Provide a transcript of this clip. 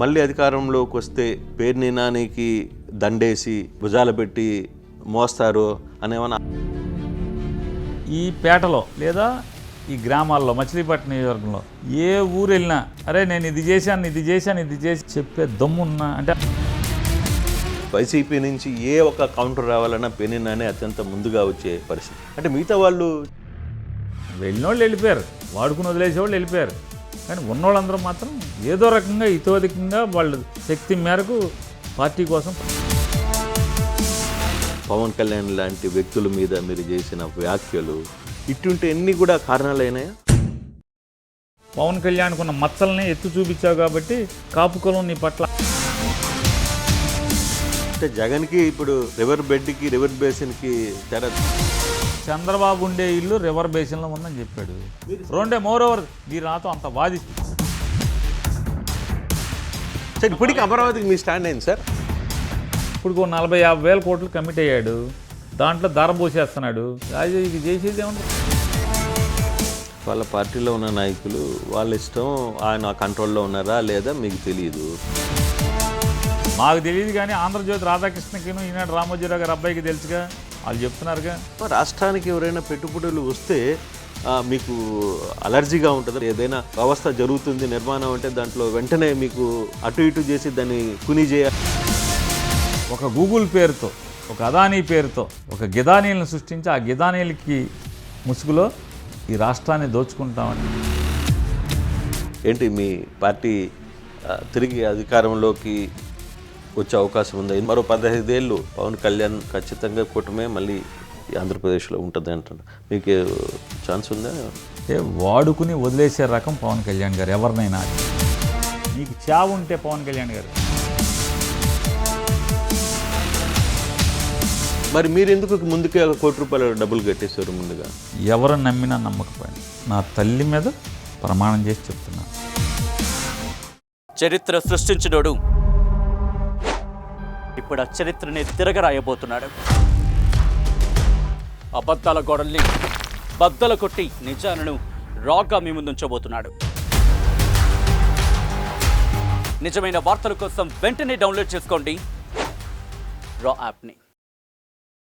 మళ్ళీ అధికారంలోకి వస్తే పేర్ని నానికి దండేసి భుజాలు పెట్టి మోస్తారు అనేమన్నా? ఈ పేటలో లేదా ఈ గ్రామాల్లో మచిలీపట్నం నియోజకవర్గంలో ఏ ఊరు వెళ్ళినా అరే నేను ఇది చేసి చెప్పే దమ్మున్నా అంటే వైసీపీ నుంచి ఏ ఒక కౌంటర్ రావాలన్నా పేర్ని నాని అత్యంత ముందుగా వచ్చే పరిస్థితి. అంటే మిగతా వాళ్ళు వెళ్ళినోళ్ళు వెళ్ళిపోయారు, వాడుకుని వదిలేసేవాళ్ళు వెళ్ళిపోయారు. కానీ ఉన్నోళ్ళందరూ మాత్రం ఏదో రకంగా ఇతోధికంగా వాళ్ళు శక్తి మేరకు పార్టీ కోసం. పవన్ కళ్యాణ్ లాంటి వ్యక్తుల మీద మీరు చేసిన వ్యాఖ్యలు ఇటుంటే ఎన్ని కూడా కారణాలైనాయా? పవన్ కళ్యాణ్కి ఉన్న మచ్చల్ని ఎత్తు చూపించావు కాబట్టి కాపు కులం నీ పట్ల. అంటే జగన్కి ఇప్పుడు రివర్ బెడ్కి రివర్ బేసిన్కి తెర. చంద్రబాబు ఉండే ఇల్లు రివర్ బేసిన్లో ఉందని చెప్పాడు. రెండే మోరోవర్ మీరు నాతో అంత వాది. సార్ ఇప్పటికీ అమరావతికి మీ స్టాండ్ అయింది సార్? ఇప్పుడు 40-50 వేల కోట్లు కమిట్ అయ్యాడు, దాంట్లో ధర పోసేస్తున్నాడు. ఇది చేసేది ఏమంటారు? వాళ్ళ పార్టీలో ఉన్న నాయకులు వాళ్ళ ఇష్టం, ఆయన కంట్రోల్లో ఉన్నారా లేదా మీకు తెలియదు. మాకు తెలియదు కానీ ఆంధ్రజ్యోతి రాధాకృష్ణకిను ఈనాడు రామోజీరావు గారు అబ్బాయికి తెలుసుగా, వాళ్ళు చెప్తున్నారుగా. రాష్ట్రానికి ఎవరైనా పెట్టుబడులు వస్తే మీకు అలర్జీగా ఉంటుంది. ఏదైనా వ్యవస్థ జరుగుతుంది నిర్మాణం అంటే దాంట్లో వెంటనే మీకు అటు ఇటు చేసి దాన్ని కుని చేయాలి. ఒక గూగుల్ పేరుతో, ఒక అదానీ పేరుతో ఒక గిదానీలను సృష్టించి ఆ గిదానీలకి ముసుగులో ఈ రాష్ట్రాన్ని దోచుకుంటామని. ఏంటి మీ పార్టీ తిరిగి అధికారంలోకి వచ్చే అవకాశం ఉంది? మరో 15 ఏళ్ళు పవన్ కళ్యాణ్ ఖచ్చితంగా కూటమే మళ్ళీ ఆంధ్రప్రదేశ్లో ఉంటుంది అంటారు. మీకు ఛాన్స్ ఉందా? అంటే వాడుకుని వదిలేసే రకం పవన్ కళ్యాణ్ గారు. ఎవరినైనా నీకు చావు ఉంటే పవన్ కళ్యాణ్ గారు. మరి మీరు ఎందుకు ముందుకే ₹1 కోటి డబ్బులు కట్టేశారు ముందుగా? ఎవరు నమ్మినా నమ్మకపోయినా నా తల్లి మీద ప్రమాణం చేసి చెప్తున్నాను. చరిత్ర సృష్టించినోడు ఇప్పుడు ఆ చరిత్రని తిరగరాయబోతున్నాడు. అబద్ధాల గోడల్ని బద్దలు కొట్టి నిజాలను రాగా మీ ముందుంచబోతున్నాడు. నిజమైన వార్తల కోసం వెంటనే డౌన్లోడ్ చేసుకోండి రా యాప్ని.